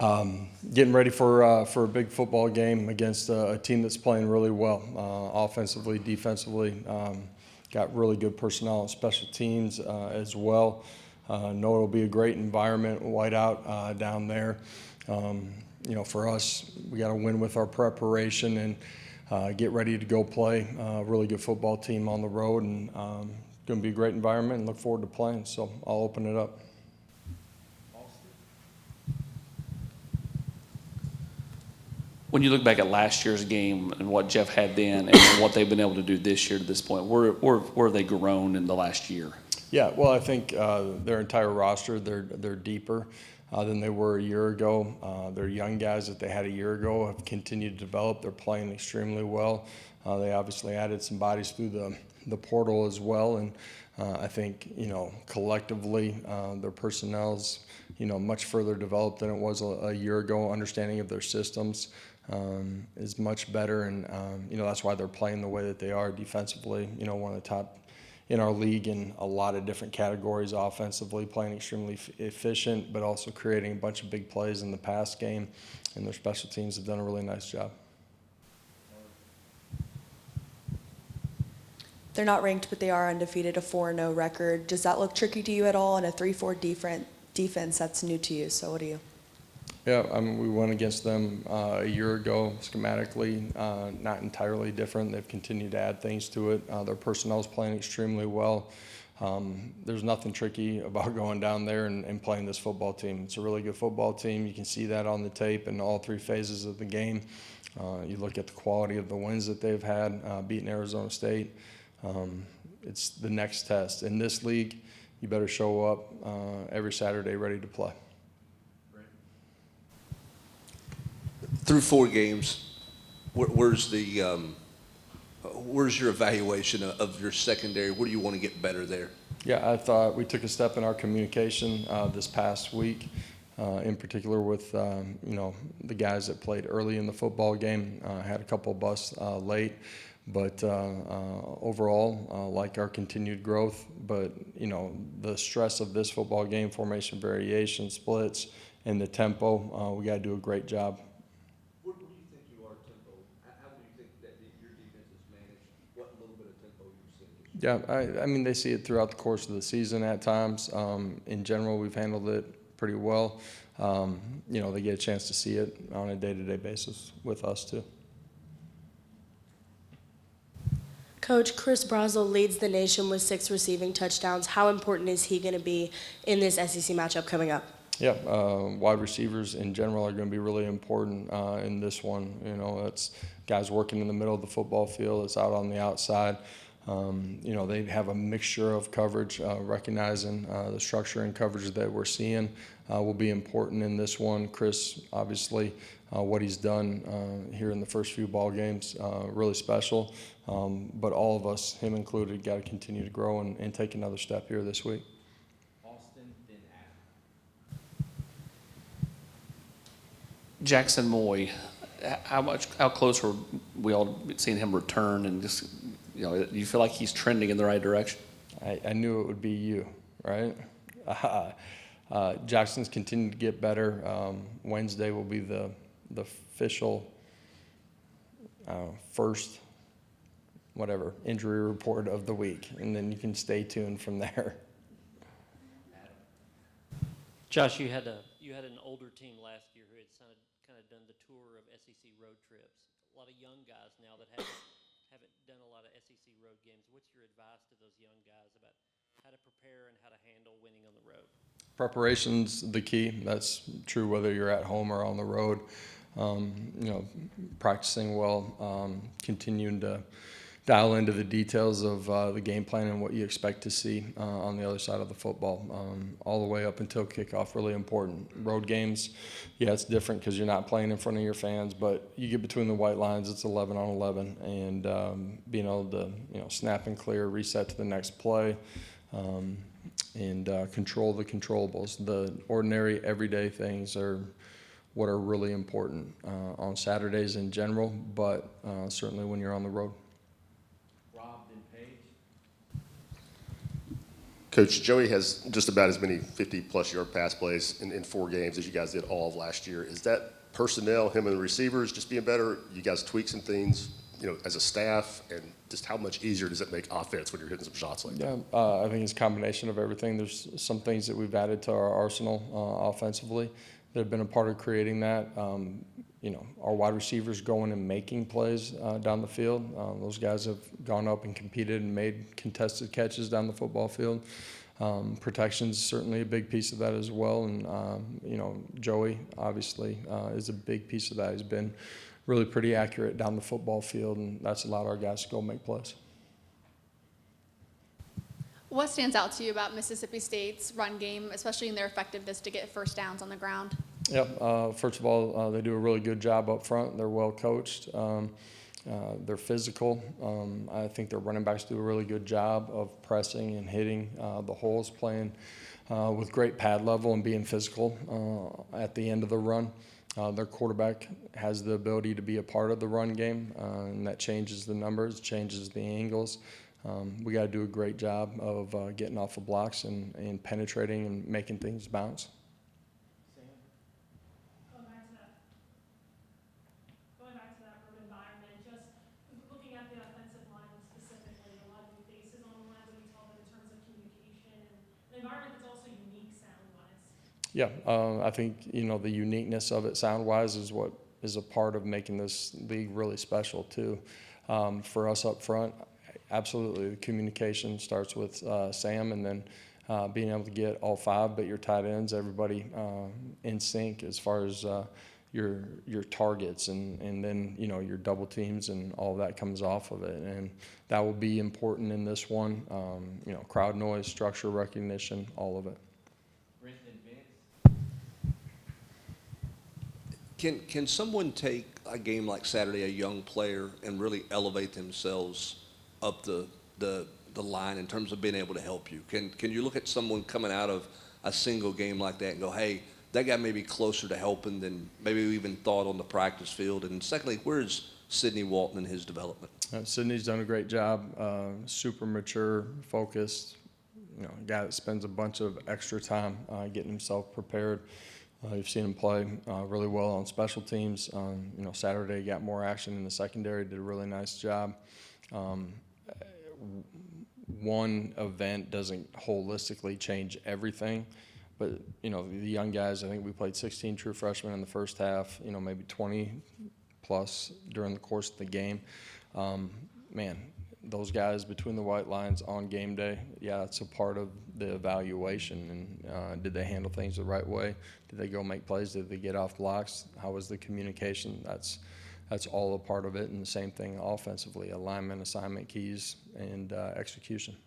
Getting ready for a big football game against a team that's playing really well, offensively, defensively. Got really good personnel and special teams as well. Know it'll be a great environment, whiteout down there. For us, we got to win with our preparation and get ready to go play a really good football team on the road, and going to be a great environment and look forward to playing. So I'll open it up. When you look back at last year's game and what Jeff had then and what they've been able to do this year to this point, where have they grown in the last year? Yeah, well, I think their entire roster, they're deeper than they were a year ago. Their young guys that they had a year ago have continued to develop. They're playing extremely well. They obviously added some bodies through the portal as well, and I think collectively their personnel's much further developed than it was a year ago. Understanding of their systems is much better, and that's why they're playing the way that they are defensively. One of the top in our league in a lot of different categories offensively, playing extremely efficient, but also creating a bunch of big plays in the pass game, and their special teams have done a really nice job. They're not ranked, but they are undefeated, a 4-0 record. Does that look tricky to you at all? And a 3-4 defense, that's new to you, so what do you? Yeah, we went against them a year ago schematically, not entirely different. They've continued to add things to it. Their personnel is playing extremely well. There's nothing tricky about going down there and playing this football team. It's a really good football team. You can see that on the tape in all three phases of the game. You look at the quality of the wins that they've had, beating Arizona State. It's the next test. In this league, you better show up every Saturday ready to play. Through 4 games, where's your evaluation of your secondary? Where do you want to get better there? Yeah, I thought we took a step in our communication this past week, in particular with the guys that played early in the football game. Had a couple of busts late, but overall, like our continued growth. But the stress of this football game, formation variation, splits, and the tempo, we got to do a great job. What do you think you are tempo? How do you think that your defense is managed? What little bit of tempo you've seen? Yeah, I mean, they see it throughout the course of the season at times. In general, we've handled it pretty well. They get a chance to see it on a day-to-day basis with us too. Coach, Chris Brazel leads the nation with 6 receiving touchdowns. How important is he going to be in this SEC matchup coming up? Yeah, wide receivers in general are going to be really important in this one. It's guys working in the middle of the football field. It's out on the outside. They have a mixture of coverage, recognizing the structure and coverage that we're seeing will be important in this one. Chris, obviously, what he's done here in the first few ball games, really special. But all of us, him included, got to continue to grow and take another step here this week. Jackson Moy, how close were we all seeing him return, and just do you feel like he's trending in the right direction? I knew it would be you, right? Jackson's continued to get better. Wednesday will be the official first injury report of the week, and then you can stay tuned from there. Josh, you had an older team last year who had kind of done the tour of SEC road trips. A lot of young guys now that haven't done a lot of SEC road games. What's your advice to those young guys about how to prepare and how to handle winning on the road? Preparation's the key. That's true whether you're at home or on the road. Practicing well, continuing to dial into the details of the game plan and what you expect to see on the other side of the football, all the way up until kickoff. Really important. Road games, yeah, it's different because you're not playing in front of your fans, but you get between the white lines, it's 11 on 11, and being able to snap and clear, reset to the next play, and control the controllables. The ordinary, everyday things are what are really important on Saturdays in general, but certainly when you're on the road. Coach, Joey has just about as many 50-plus yard pass plays in 4 games as you guys did all of last year. Is that personnel, him and the receivers, just being better? You guys tweak some things, as a staff, and just how much easier does it make offense when you're hitting some shots like that? Yeah, I think it's a combination of everything. There's some things that we've added to our arsenal offensively that have been a part of creating that. Our wide receivers going and making plays down the field. Those guys have gone up and competed and made contested catches down the football field. Protection's certainly a big piece of that as well. And, Joey, obviously, is a big piece of that. He's been really pretty accurate down the football field, and that's allowed our guys to go make plays. What stands out to you about Mississippi State's run game, especially in their effectiveness to get first downs on the ground? Yep. First of all, they do a really good job up front. They're well coached. They're physical. I think their running backs do a really good job of pressing and hitting the holes, playing with great pad level and being physical at the end of the run. Their quarterback has the ability to be a part of the run game, and that changes the numbers, changes the angles. We got to do a great job of getting off the blocks and penetrating and making things bounce. Going back to that urban environment, just looking at the offensive line specifically, a lot of new faces on the line that we talk about in terms of communication and an environment that's also unique sound-wise. Yeah, I think, the uniqueness of it sound-wise is what is a part of making this league really special, too. For us up front, absolutely, the communication starts with Sam, and then being able to get all 5, but your tight ends, everybody in sync as far as your targets, and then, your double teams and all that comes off of it. And that will be important in this one, crowd noise, structure recognition, all of it. Can someone take a game like Saturday, a young player, and really elevate themselves up the line in terms of being able to help you? Can you look at someone coming out of a single game like that and go, hey, that guy may be closer to helping than maybe we even thought on the practice field? And secondly, where's Sidney Walton in his development? Sydney's done a great job, super mature, focused, a guy that spends a bunch of extra time getting himself prepared. You've seen him play really well on special teams. Saturday got more action in the secondary, did a really nice job. One event doesn't holistically change everything, but, the young guys, I think we played 16 true freshmen in the first half, maybe 20 plus during the course of the game. Those guys between the white lines on game day, it's a part of the evaluation. And did they handle things the right way? Did they go make plays? Did they get off blocks? How was the communication? That's all a part of it. And the same thing offensively, alignment, assignment keys, and execution.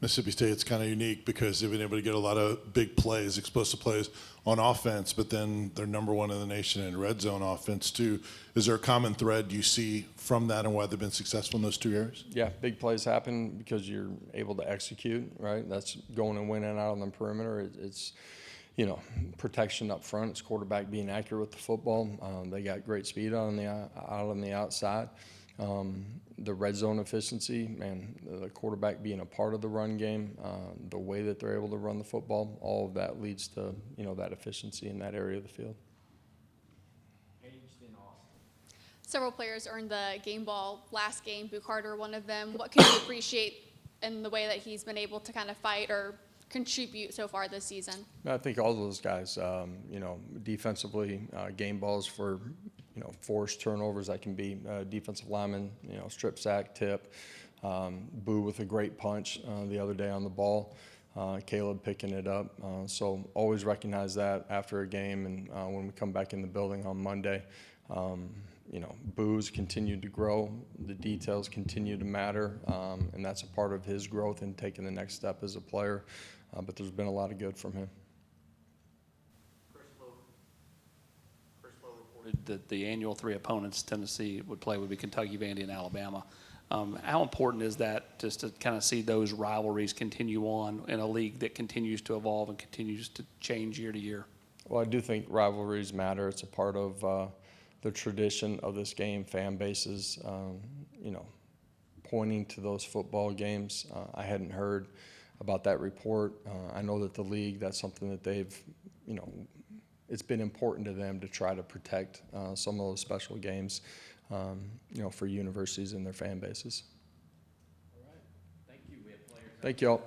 Mississippi State's kind of unique because they've been able to get a lot of big plays, explosive plays on offense, but then they're number 1 in the nation in red zone offense too. Is there a common thread you see from that and why they've been successful in those 2 areas? Yeah, big plays happen because you're able to execute, right? That's going and winning out on the perimeter. It's protection up front. It's quarterback being accurate with the football. They got great speed out on the outside. The red zone efficiency, the quarterback being a part of the run game, the way that they're able to run the football, all of that leads to, that efficiency in that area of the field. Several players earned the game ball last game, Boo Carter, one of them. What can you appreciate in the way that he's been able to kind of fight or contribute so far this season? I think all those guys, defensively, game balls for, forced turnovers. That can be defensive lineman, strip sack, tip. Boo with a great punch the other day on the ball. Caleb picking it up. So always recognize that after a game, and when we come back in the building on Monday. Boo's continued to grow. The details continue to matter, and that's a part of his growth and taking the next step as a player. But there's been a lot of good from him. Chris Lowe reported that the annual 3 opponents Tennessee would play would be Kentucky, Vandy, and Alabama. How important is that just to kind of see those rivalries continue on in a league that continues to evolve and continues to change year to year? Well, I do think rivalries matter. It's a part of the tradition of this game. Fan bases, pointing to those football games. I hadn't heard about that report. I know that the league, that's something that they've, it's been important to them to try to protect some of those special games, for universities and their fan bases. All right. Thank you. We have players. Thank you all.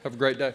Have a great day.